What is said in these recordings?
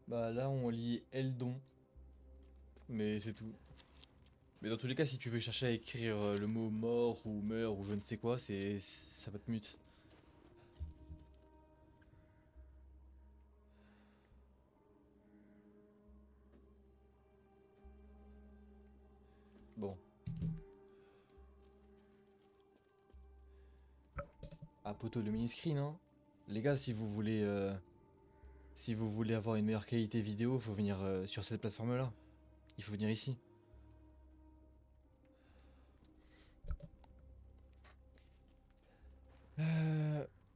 Bah là on lit Eldon, mais c'est tout. Mais dans tous les cas, si tu veux chercher à écrire le mot mort ou meurt ou je ne sais quoi, ça va te mute. Bon. Ah poto le mini screen hein. Les gars, si vous voulez avoir une meilleure qualité vidéo, faut venir sur cette plateforme là. Il faut venir ici.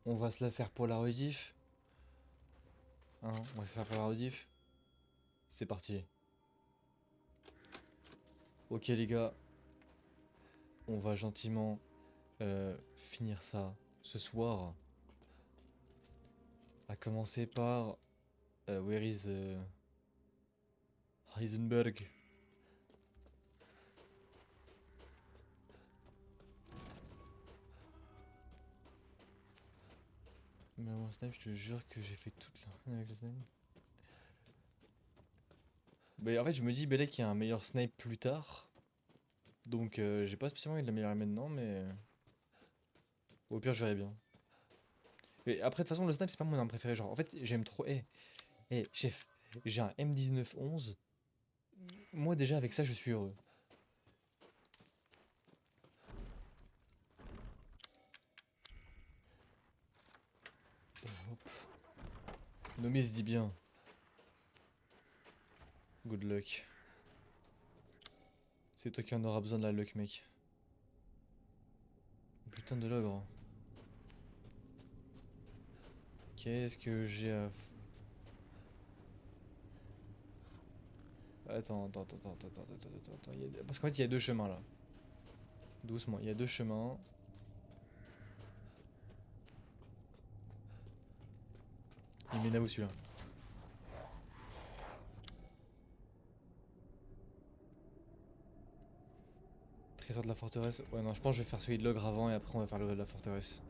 On va se la faire pour la rediff. Hein, on va se faire pour la rediff. C'est parti. Ok les gars, on va gentiment finir ça ce soir. À commencer par Where is Heisenberg? Mais mon snipe, je te jure que j'ai fait toute la avec le snipe. Mais en fait, je me dis, Belek, il y a un meilleur snipe plus tard. Donc, j'ai pas spécialement envie de l'améliorer maintenant, mais. Au pire, j'aurais bien. Mais après, de toute façon, le snipe, c'est pas mon arme préférée. Genre, en fait, j'aime trop. Chef, j'ai un M1911. Moi, déjà, avec ça, je suis heureux. Et hop. Nommé se dit bien. Good luck. C'est toi qui en auras besoin de la luck, mec. Putain de l'ogre. Qu'est-ce que j'ai à... Attends. Parce qu'en fait, il y a deux chemins, là. Doucement, il y a deux chemins. Il m'énerve celui-là. Trésor de la forteresse. Ouais, non, je pense que je vais faire celui de l'ogre avant et après on va faire la forteresse.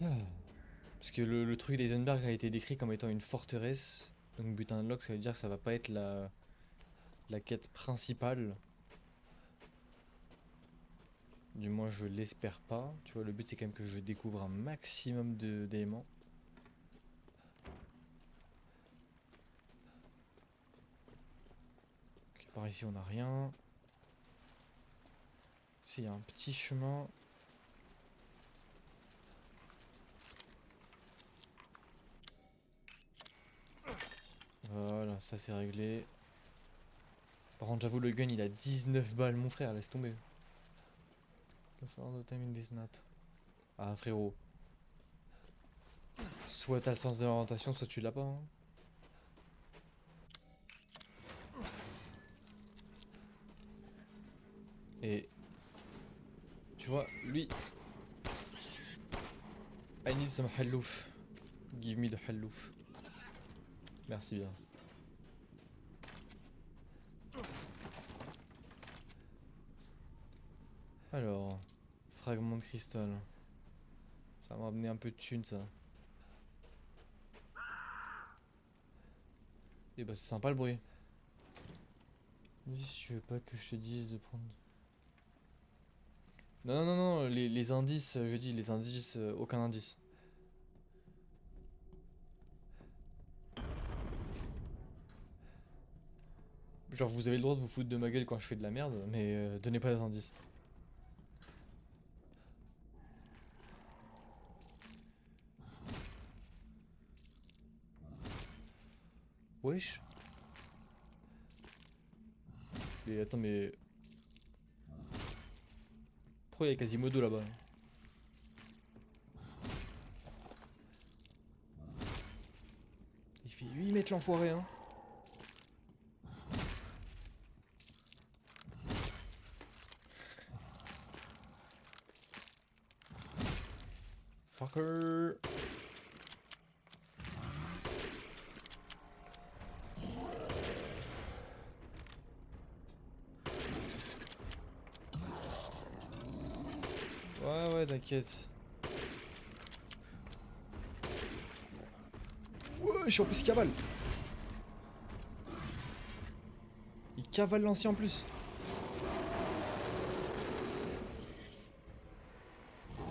Parce que le truc d'Eisenberg a été décrit comme étant une forteresse. Donc butin de log, ça veut dire que ça va pas être la quête principale. Du moins, je l'espère pas. Tu vois, le but c'est quand même que je découvre un maximum d'éléments. Ok, par ici on a rien. Ici il y a un petit chemin. Voilà, ça c'est réglé. Par contre, j'avoue, le gun il a 19 balles, mon frère, laisse tomber. The time in this map. Ah, frérot. Soit t'as le sens de l'orientation, soit tu l'as pas. Hein. Et. Tu vois, lui. I need some hallouf. Give me the hallouf. Merci bien. Alors. Fragment de cristal. Ça va me ramener un peu de thunes, ça. Et bah, c'est sympa le bruit. Dis si tu veux pas que je te dise de prendre. Non, les indices, je dis les indices, aucun indice. Genre, vous avez le droit de vous foutre de ma gueule quand je fais de la merde, mais donnez pas des indices. Wesh. Mais attends, mais. Pourquoi il y a Quasimodo là-bas? Il fait 8 mètres l'enfoiré, hein. Fucker. Ouais, t'inquiète. Ouais. Wesh, en plus il cavale. Il cavale l'ancien en plus.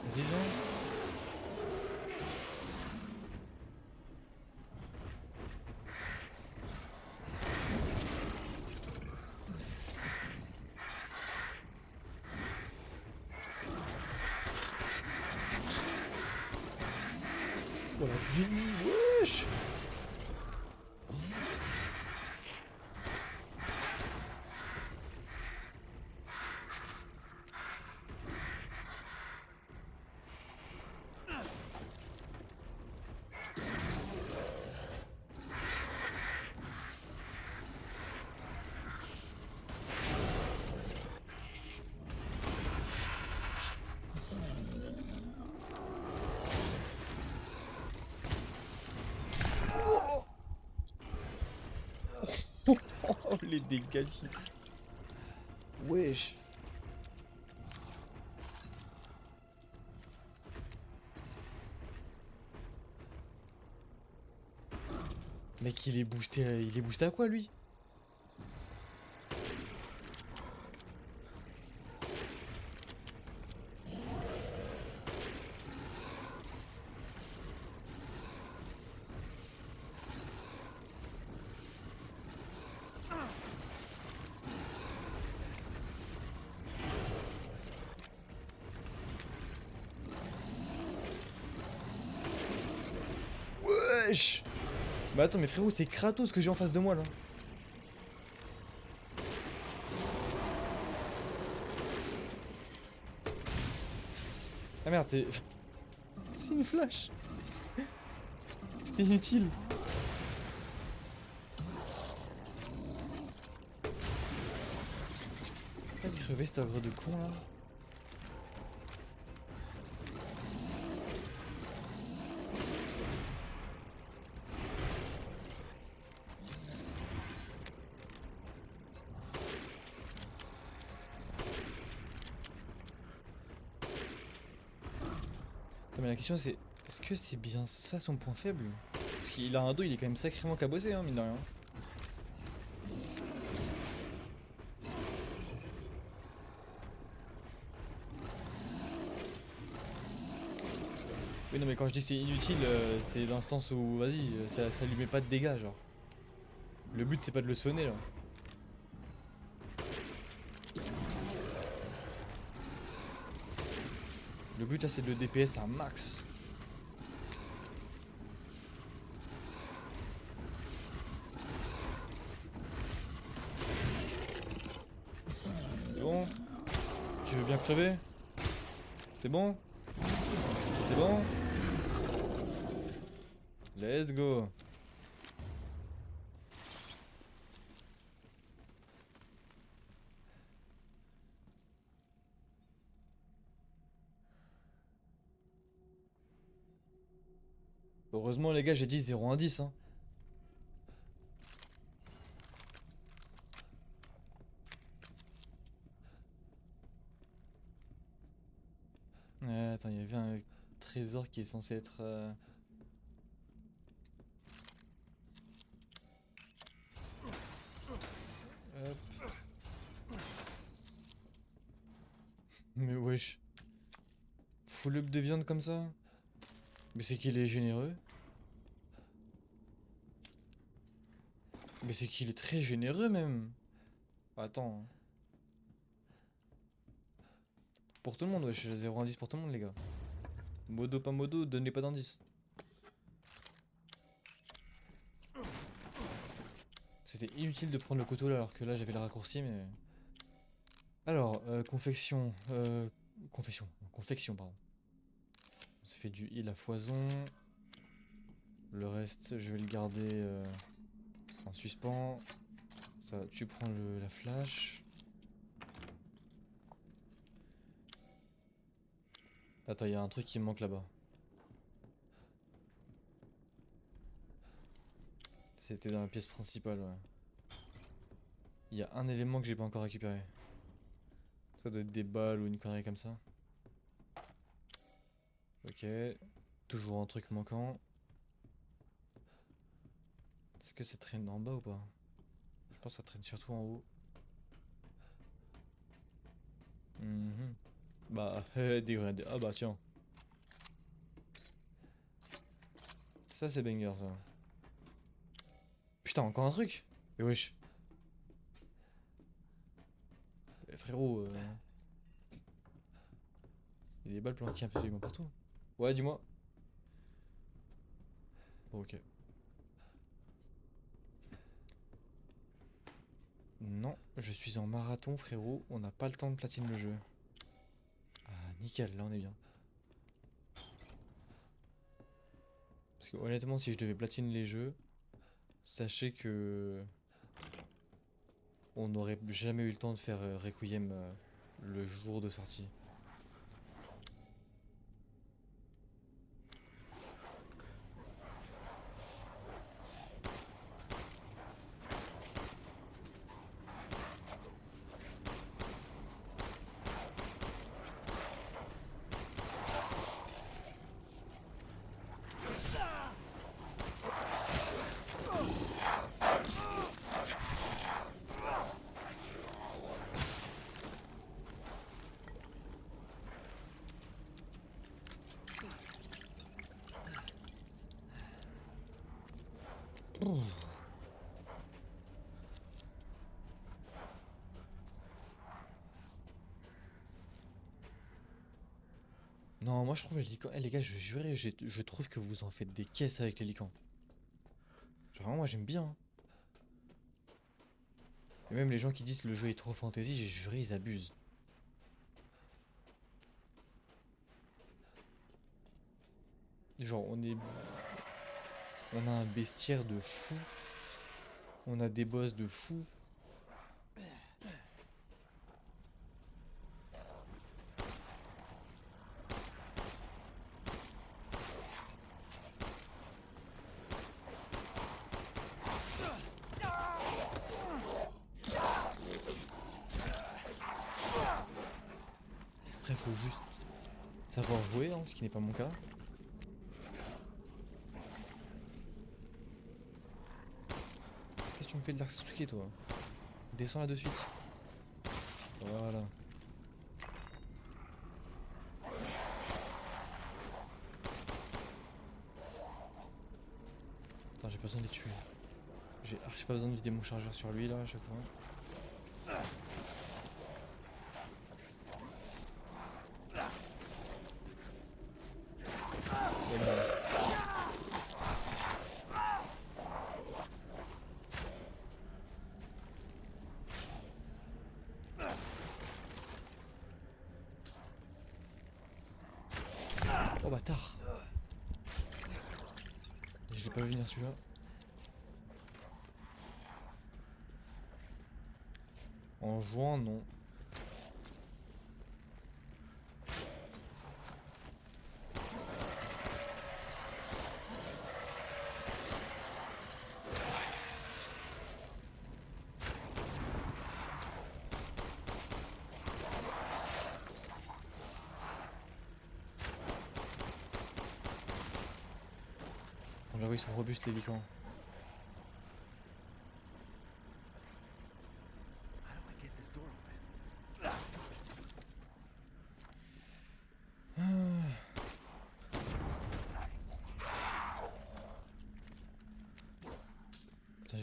Vas-y, viens. Oh la vie, wesh. Oh les dégâts. Wesh. Mec, il est boosté à quoi lui? Wesh. Bah attends, mais frérot, c'est Kratos que j'ai en face de moi là. Ah merde, c'est... C'est une flash. C'était inutile. Pas crever cet ogre de con là. Attends, mais la question c'est... Est-ce que c'est bien ça son point faible? Parce qu'il a un dos, il est quand même sacrément cabossé, hein, mine de rien. Oui, non, mais quand je dis que c'est inutile, c'est dans le sens où, vas-y, ça lui met pas de dégâts, genre. Le but, c'est pas de le sonner, là. Le but, là, c'est de le DPS à max. C'est bon? Tu veux bien crever? C'est bon? C'est bon? Let's go! Heureusement, les gars, j'ai dit 0 indice, hein. Ouais, attends, il y avait un trésor qui est censé être... Hop. Mais wesh. Full up de viande comme ça? Mais c'est qu'il est généreux. Mais c'est qu'il est très généreux même. Attends. Pour tout le monde, wesh. 0 indice pour tout le monde, les gars. Modo pas modo, donnez pas d'indice. C'était inutile de prendre le couteau là alors que là j'avais le raccourci, mais... Alors, confection. Confection, pardon. On se fait du heal à foison. Le reste, je vais le garder en suspens. Ça, tu prends la flash. Attends, il y a un truc qui me manque là-bas. C'était dans la pièce principale, ouais. Il y a un élément que j'ai pas encore récupéré. Ça doit être des balles ou une connerie comme ça. Ok. Toujours un truc manquant. Est-ce que ça traîne en bas ou pas? Je pense que ça traîne surtout en haut. Mhm. Bah, des grenades. Ah bah tiens. Ça c'est banger ça. Putain, encore un truc. Mais wesh. Frérot, il y a des balles planquées absolument partout. Ouais, dis-moi. Bon, ok. Non, je suis en marathon, frérot. On n'a pas le temps de platine le jeu. Ah, nickel, là on est bien. Parce que honnêtement, si je devais platine les jeux, sachez que on n'aurait jamais eu le temps de faire Requiem le jour de sortie. Non, moi je trouve les licans. Eh les gars, je jure, je trouve que vous en faites des caisses avec les licans. Genre vraiment, moi j'aime bien, hein. Et même les gens qui disent que le jeu est trop fantasy, j'ai juré, ils abusent. Genre, on a un bestiaire de fou. On a des boss de fou. Après, faut juste savoir jouer, hein, ce qui n'est pas mon cas. Qu'est-ce que tu me fais de l'arc Sasuke, toi? Descends là de suite. Voilà. Attends, j'ai pas besoin de les tuer. J'ai pas besoin de vider mon chargeur sur lui là à chaque fois. Voilà. Oh bâtard. Je l'ai pas vu venir celui-là. En jouant, non. Bon, j'avoue, ils sont robustes les licans. Putain,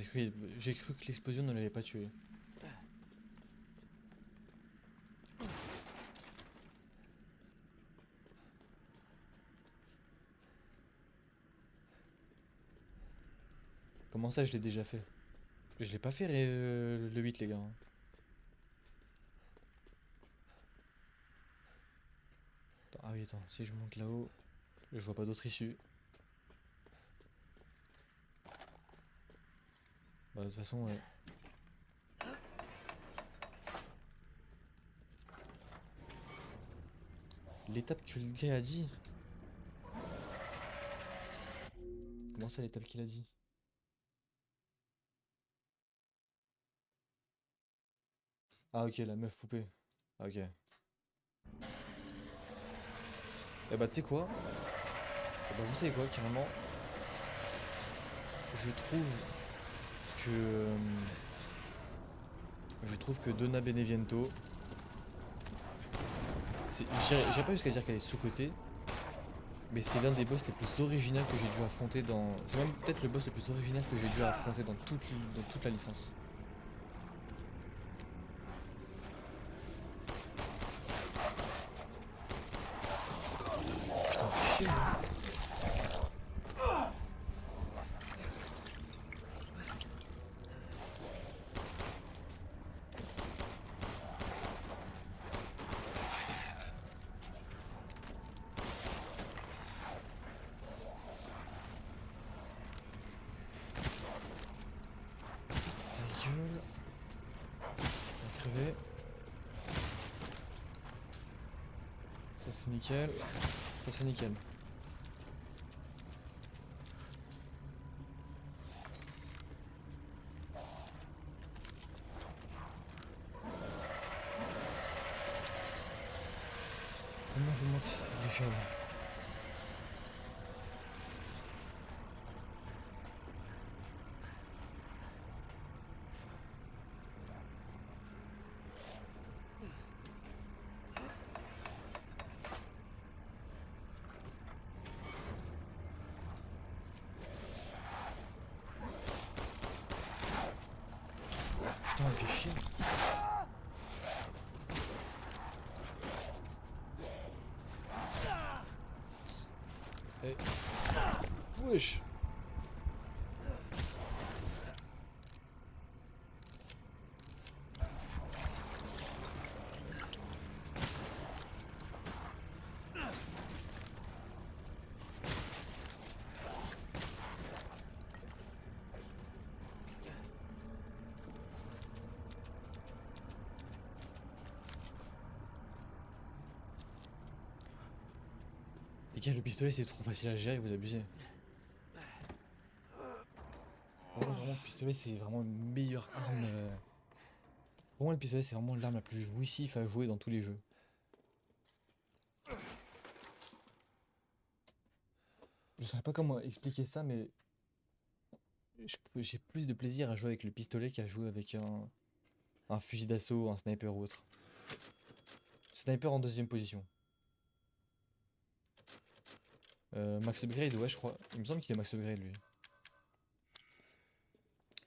j'ai cru que l'explosion ne l'avait pas tué. Comment ça, je l'ai déjà fait? Je l'ai pas fait le 8, les gars, hein. Ah oui, attends, si je monte là-haut, je vois pas d'autre issue. Bah, de toute façon, ouais. L'étape que le gars a dit. Comment ça, l'étape qu'il a dit? Ah, ok, la meuf poupée. Ah, ok. Eh bah, tu sais quoi? Eh bah, vous savez quoi, carrément? Je trouve que Donna Beneviento, j'irais pas jusqu'à dire qu'elle est sous-cotée, mais c'est l'un des boss les plus originaux que j'ai dû affronter dans. C'est même peut-être le boss le plus original que j'ai dû affronter dans toute la licence. Putain, fais chier, moi. Ta gueule. On va crever. Ça c'est nickel. Ça c'est nickel. Comment je monte l'échelle? Putain, elle fait chier. Eh. Wesh. Les gars, le pistolet c'est trop facile à gérer, vous abusez. Vraiment, le pistolet c'est vraiment une meilleure arme. Pour moi, le pistolet c'est vraiment l'arme la plus jouissive à jouer dans tous les jeux. Je saurais pas comment expliquer ça, mais j'ai plus de plaisir à jouer avec le pistolet qu'à jouer avec un fusil d'assaut, un sniper ou autre. Sniper en deuxième position. Max upgrade, ouais, je crois. Il me semble qu'il est max upgrade lui.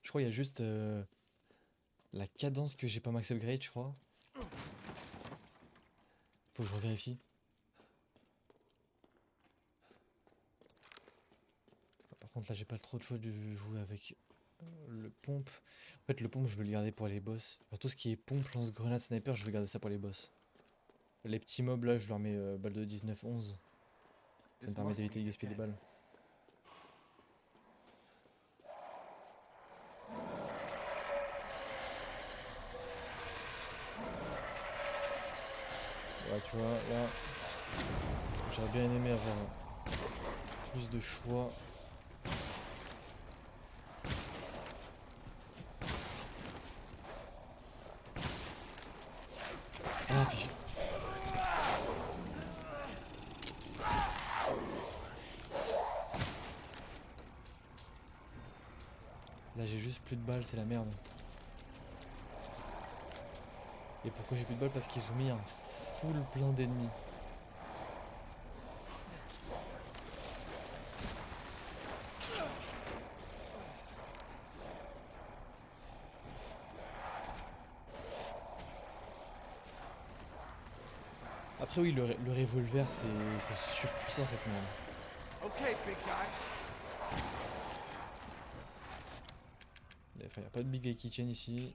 Je crois qu'il y a juste la cadence que j'ai pas max upgrade, je crois. Faut que je revérifie. Par contre, là, j'ai pas trop de choix de jouer avec le pompe. En fait, le pompe, je veux le garder pour les boss. Enfin, tout ce qui est pompe, lance-grenade, sniper, je veux garder ça pour les boss. Les petits mobs, là, je leur mets balle de 19-11. Ça me permet d'éviter de gaspiller des balles. Ouais, tu vois, là, j'aurais bien aimé avoir plus de choix. Ah, fais chier. Là, j'ai juste plus de balles, c'est la merde. Et pourquoi j'ai plus de balles? Parce qu'ils ont mis un full plein d'ennemis. Après oui, le revolver, c'est surpuissant cette merde. Okay, big guy. Enfin, y a pas de big guy kitchen ici.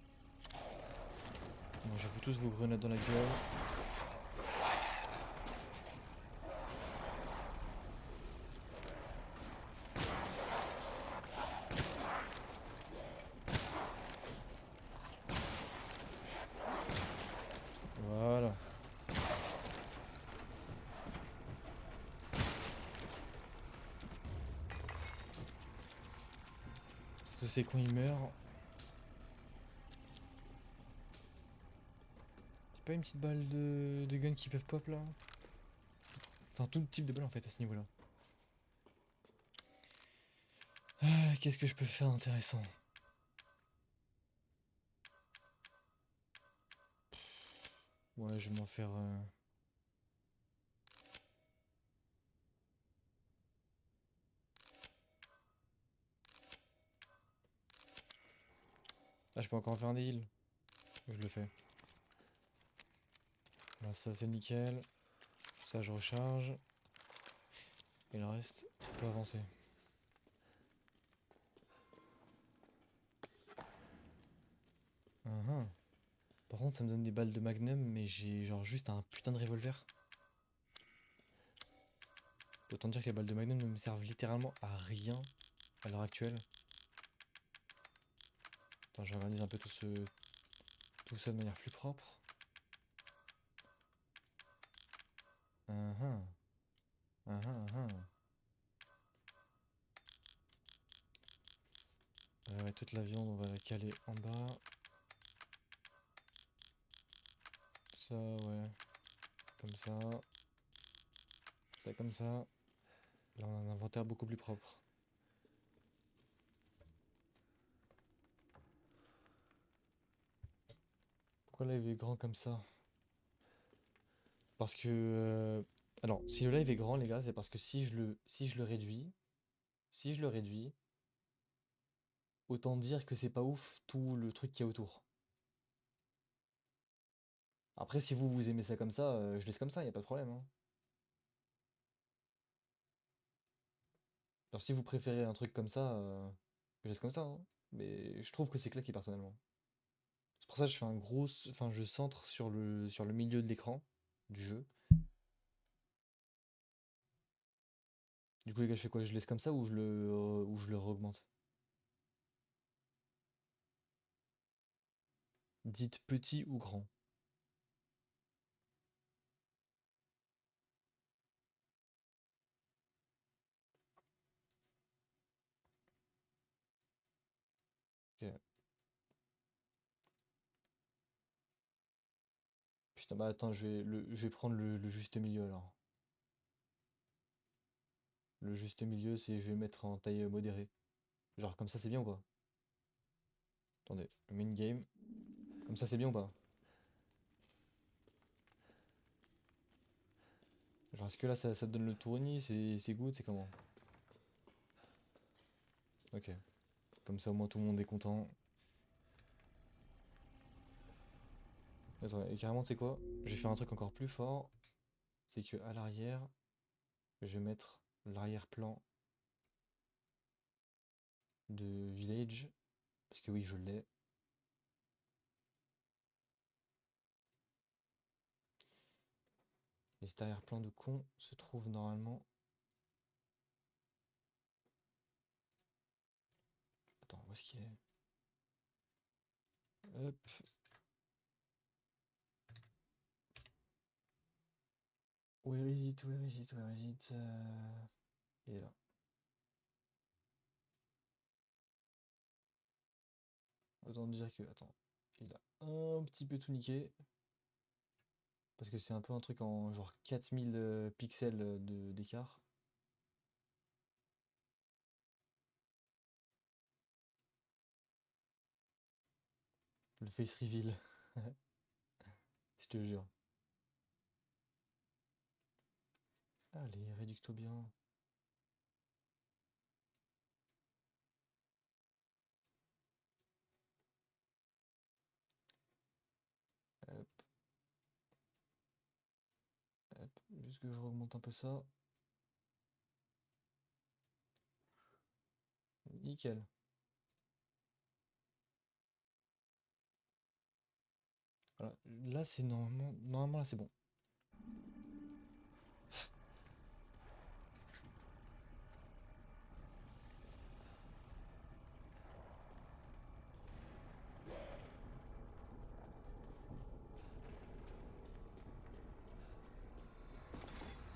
Bon, je vous tous vos grenades dans la gueule. Voilà. Tous ces cons ils meurent. Y'a pas une petite balle de gun qui peuvent pop là? Enfin tout type de balle en fait à ce niveau là. Ah, qu'est-ce que je peux faire d'intéressant? Ouais, je vais m'en faire... Ah, je peux encore en faire un des heals. Je le fais. Là, ça c'est nickel. Ça, je recharge. Et le reste, on peut avancer. Uhum. Par contre, ça me donne des balles de magnum, mais j'ai genre juste un putain de revolver. Autant dire que les balles de magnum ne me servent littéralement à rien à l'heure actuelle. Attends, j'organise un peu tout ça de manière plus propre. Uhum. Uhum, uhum. Ouais, toute la viande, on va la caler en bas. Ça, ouais. Comme ça. Ça, comme ça. Là, on a un inventaire beaucoup plus propre. Pourquoi le live est grand comme ça? Parce que... Alors, si le live est grand, les gars, c'est parce que si je le réduis... Si je le réduis... Autant dire que c'est pas ouf tout le truc qu'il y a autour. Après, si vous, vous aimez ça comme ça, je laisse comme ça, y a pas de problème, hein. Alors, si vous préférez un truc comme ça, je laisse comme ça, hein. Mais je trouve que c'est claqué, personnellement. C'est pour ça que je fais un gros... Enfin, je centre sur le milieu de l'écran du jeu. Du coup, les gars, je fais quoi? Je laisse comme ça ou je le re-augmente? Dites petit ou grand. Ok. Putain, bah attends, je vais prendre le juste milieu alors. Le juste milieu, c'est je vais mettre en taille modérée. Genre comme ça, c'est bien ou pas? Attendez, je mets une game. Comme ça, c'est bien ou pas? Genre, est-ce que là, ça te donne le tournis? C'est good? C'est comment? Ok. Comme ça, au moins, tout le monde est content. Attends, et carrément, tu sais quoi? Je vais faire un truc encore plus fort. C'est que à l'arrière, je vais mettre l'arrière-plan de Village. Parce que oui, je l'ai. Et cet arrière-plan de con se trouve normalement... Attends, où est-ce qu'il est? Hop. Where is it? Where is it? Where is it? Il est là. Autant dire que... Attends. Il a un petit peu tout niqué. Parce que c'est un peu un truc en genre 4000 pixels d'écart. Le face reveal. Je te jure. Allez, réduis-toi bien. Hop, hop. Juste que je remonte un peu ça. Nickel. Voilà. Là, c'est normalement... Normalement, là, c'est bon.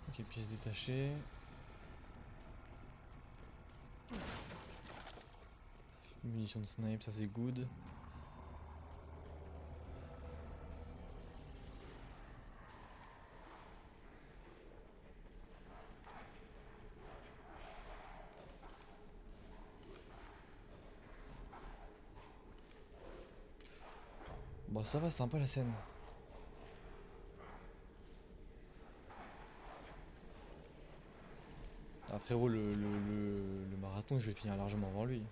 Ok, pièces détachées. Munitions de snipe, ça c'est good. Bon, ça va, c'est sympa la scène. Frérot, le marathon, je vais finir largement avant lui.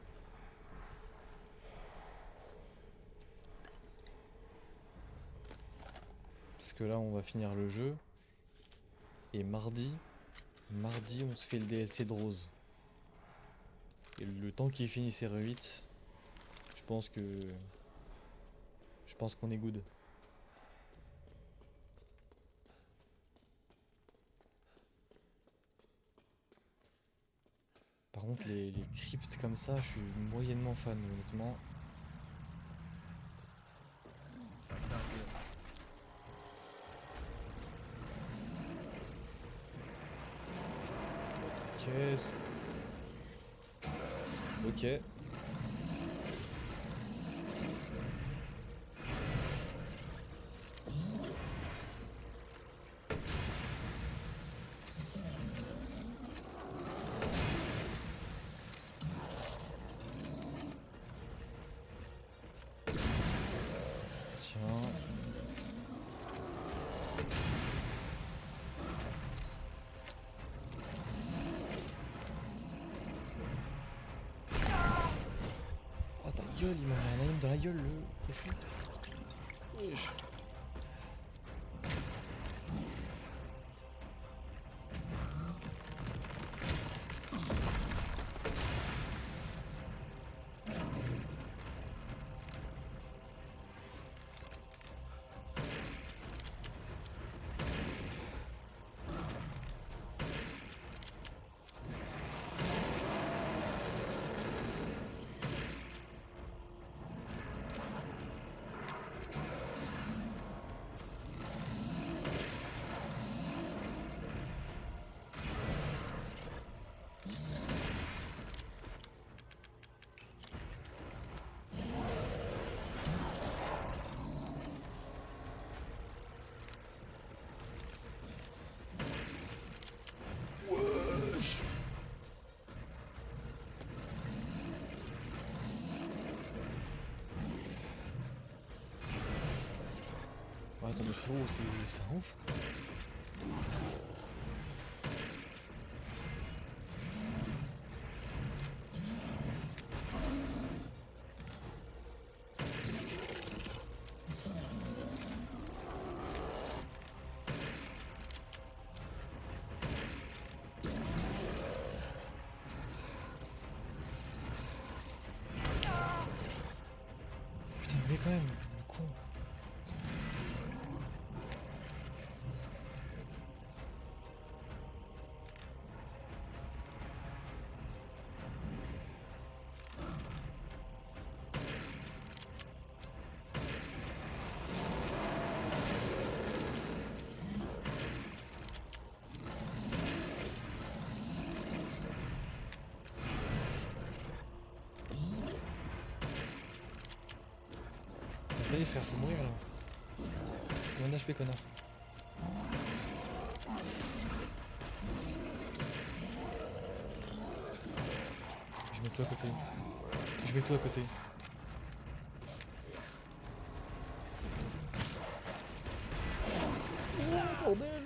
Parce que là, on va finir le jeu. Et mardi, on se fait le DLC de Rose. Et le temps qu'il finisse R8, je pense que... Je pense qu'on est good. Par contre, les cryptes comme ça, je suis moyennement fan, honnêtement. Ça un peu. Ok. Ok. Tiens. Oh ta gueule, il m'a mis un aim dans la gueule, le fou. Wesh. Wesh. Ah, attends, mais frérot, c'est un ouf. Putain, mais quand même, le con. Ça y est, frère, faut mourir là. Combien d'HP, connard? Je mets tout à côté. Je mets tout à côté. Oh, bordel!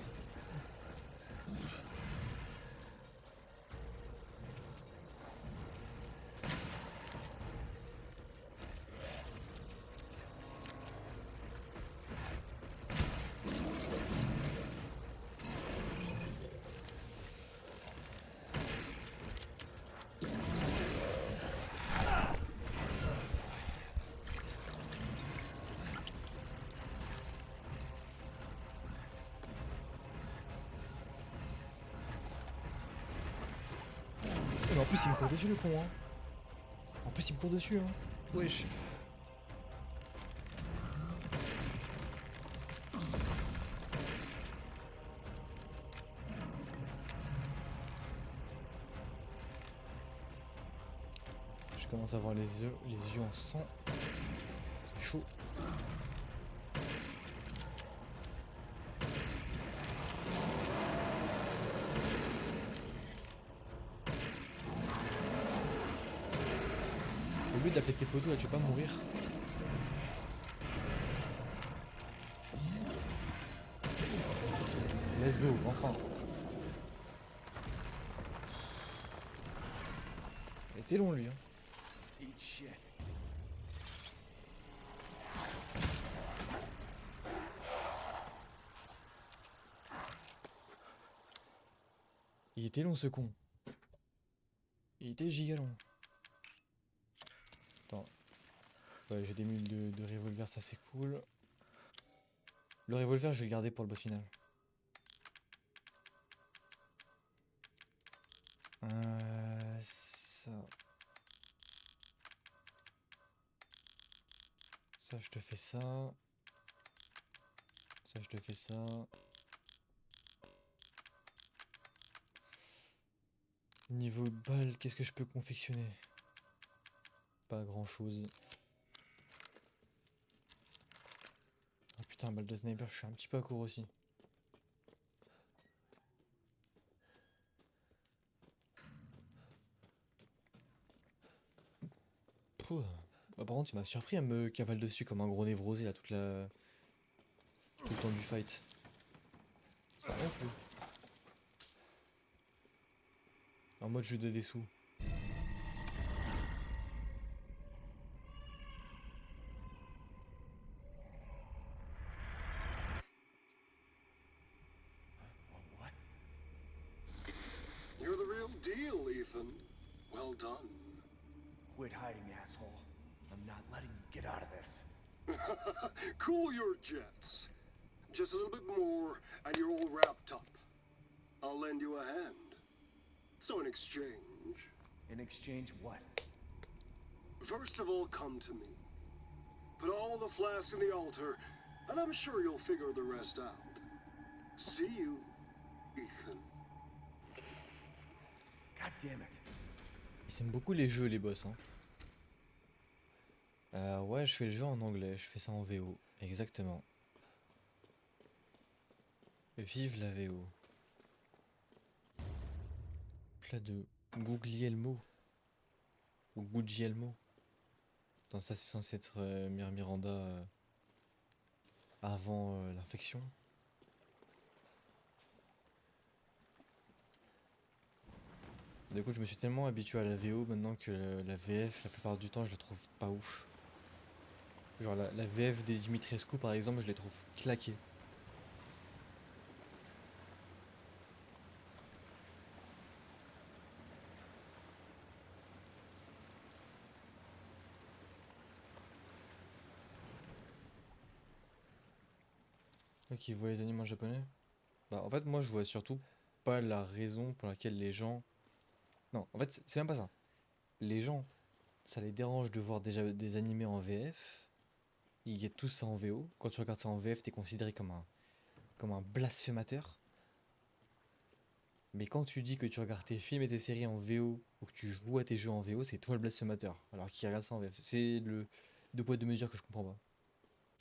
Mais en plus, il me court dessus, le con, hein. En plus, il me court dessus, hein. Wesh. Je commence à avoir les yeux en sang. C'est chaud. Au lieu d'appeler tes potos, là, tu vas pas mourir. Let's go, enfin. était long lui. Hein. Eat shit. Il était long ce con. Il était giga long. Attends. Ouais, j'ai des mules de revolver, ça c'est cool. Le revolver, je vais le garder pour le boss final. Ça. Ça, je te fais ça. Ça, je te fais ça. Niveau balle, qu'est-ce que je peux confectionner? Pas grand chose. Oh putain, balle de sniper, je suis un petit peu à court aussi. Pouh. Bah, par contre, tu m'as surpris à me cavale dessus comme un gros névrosé là tout le temps du fight. Ça ronfle. En mode jeu de des sous. What? You're the real deal, Ethan. Well done. Quit hiding, asshole. I'm not letting you get out of this. Cool your jets. Just a little bit more, and you're all wrapped up. I'll lend you a hand. So in exchange, In exchange, what? first of all, come to me. Put all the flasks in the altar, and I'm sure you'll figure the rest out. See you, Ethan. God damn it. Ils aiment beaucoup les jeux, les boss. Hein. Ouais, je fais le jeu en anglais, je fais ça en VO. Exactement. Vive la VO. Plat de Guglielmo. Ou Guglielmo. Attends, ça c'est censé être Miranda avant l'infection. Du coup, je me suis tellement habitué à la VO maintenant que la VF, la plupart du temps, je la trouve pas ouf. Genre la VF des Dimitrescu, par exemple, je les trouve claquées. Ok, ils voient les animes en japonais. Bah, en fait, moi, je vois surtout pas la raison pour laquelle les gens. Non, en fait, c'est même pas ça. Les gens, ça les dérange de voir déjà des animés en VF. Ils guettent tous ça en VO. Quand tu regardes ça en VF, t'es considéré comme un blasphémateur. Mais quand tu dis que tu regardes tes films et tes séries en VO ou que tu joues à tes jeux en VO, c'est toi le blasphémateur. Alors qu'il regarde ça en VF. C'est le deux poids deux mesures que je comprends pas.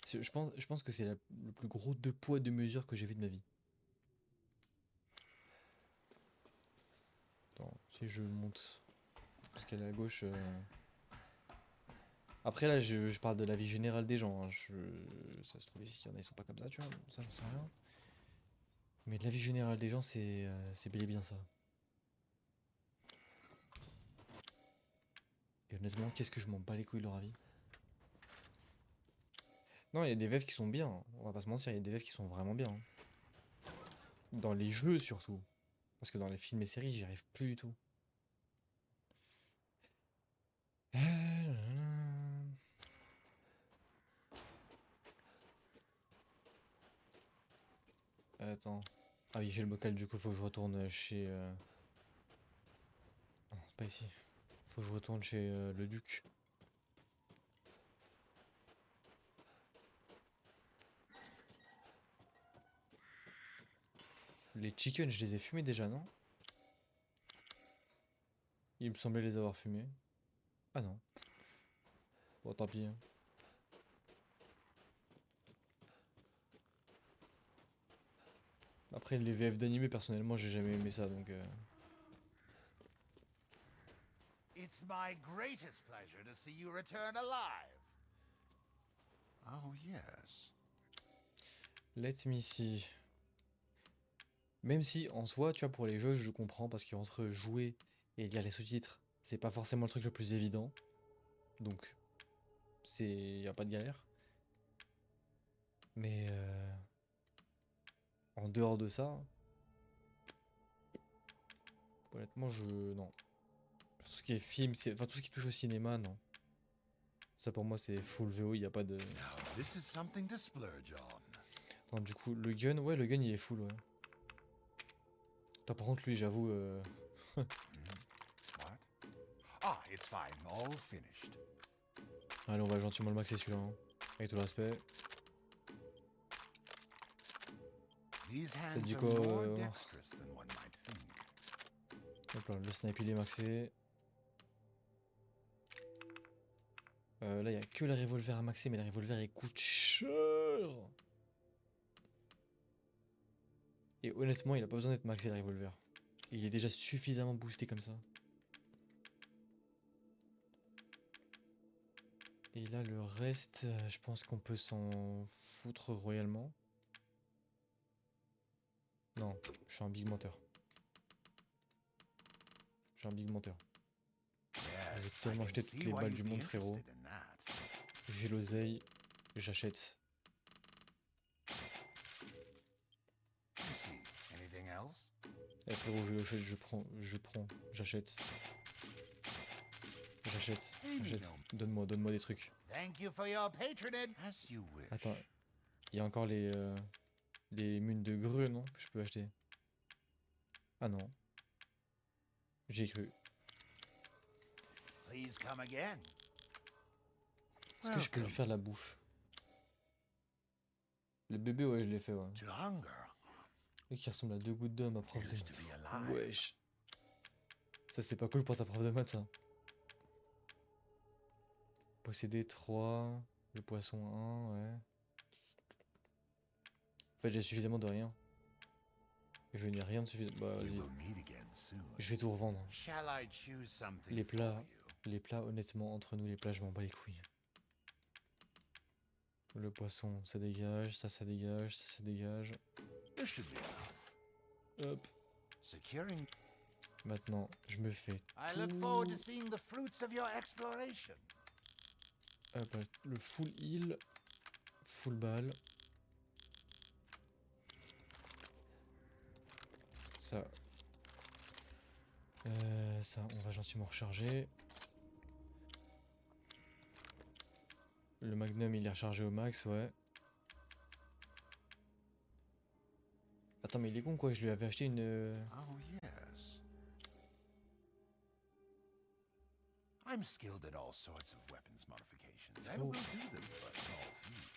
Je pense que c'est le plus gros deux poids deux mesures que j'ai vu de ma vie. Attends, si je monte. Parce qu'elle est à gauche. Après là, je parle de la vie générale des gens. Hein. Ça se trouve ici, il y en a, ils sont pas comme ça, tu vois. Ça, j'en sais rien. Mais de la vie générale des gens, c'est bel et bien ça. Et honnêtement, qu'est-ce que je m'en bats les couilles de leur avis. Non, il y a des VF qui sont bien. Hein. On va pas se mentir, il y a des VF qui sont vraiment bien. Hein. Dans les jeux surtout. Parce que dans les films et séries, j'y arrive plus du tout. Attends. Ah oui, j'ai le bocal, du coup, faut que je retourne chez... Non, c'est pas ici. Faut que je retourne chez le duc. Les chickens, je les ai fumés déjà, non? Il me semblait les avoir fumés. Ah non. Bon, tant pis. Hein. Après, les VF d'animé, personnellement, j'ai jamais aimé ça, donc... It's my greatest pleasure to see you return alive. Oh, yes. Let me see. Même si, en soi, tu vois, pour les jeux, je comprends, parce qu'entre jouer et lire les sous-titres, C'est pas forcément le truc le plus évident. Donc, y a pas de galère. Mais en dehors de ça, honnêtement, non. Tout ce qui est film, enfin tout ce qui touche au cinéma, non. Ça pour moi c'est full VO, il y a pas de. Now this is something to splurge on. Attends, du coup, le gun, ouais, le gun il est full, ouais. Toi, par contre, lui, j'avoue. What? Ah, it's fine. All finished. Allez, on va gentiment le maxer celui-là, hein, avec tout le respect. These Ça hands dit are quoi more dexterous than one might think. Hop là, le snipe il est maxé. Là, il y a que le revolver à maxer, mais le revolver il coûte cher. Et honnêtement, il a pas besoin d'être maxé le revolver. Il est déjà suffisamment boosté comme ça. Et là, le reste, je pense qu'on peut s'en foutre royalement. Non, je suis un big menteur. Je suis un big menteur. Yes, J'ai I tellement can acheté see toutes les why balles you'd du be monde, frérot. interested in that. J'ai l'oseille, j'achète. You see, anything else? Eh frérot, je l'achète, j'achète. J'achète, j'achète. Donne-moi des trucs. Thank you for your patronage. As you wish. Attends, il y a encore les munes de grue, non? Que je peux acheter. Ah non. J'ai cru. Please come again. Est-ce que je peux lui faire de la bouffe? Le bébé, ouais, je l'ai fait, ouais. To hunger. Et qui ressemble à deux gouttes d'eau à ma prof de Used to be maths. alive. Wesh. Ça, c'est pas cool pour ta prof de maths, ça. Posséder 3. Le poisson 1, ouais. En fait, j'ai suffisamment de rien. Je n'ai rien de suffisant. Bah, We vas-y. will meet again soon. Je vais tout revendre. Shall I choose something Les for plats. you? Les plats, honnêtement, entre nous, les plats, je m'en bats les couilles. Le poisson, ça dégage. Ça dégage. Ça dégage. This should be enough. Hop. Securing. Maintenant, je me fais I look forward to seeing the fruits of your exploration. hop, le full heal. Full balle. Ça. Ça, on va gentiment recharger. Le magnum, il est rechargé au max, ouais. Attends, mais il est con quoi, je lui avais acheté une. Oh, yes. I'm skilled at all sorts of weapons modifications. And Oh. will do them for a small fee.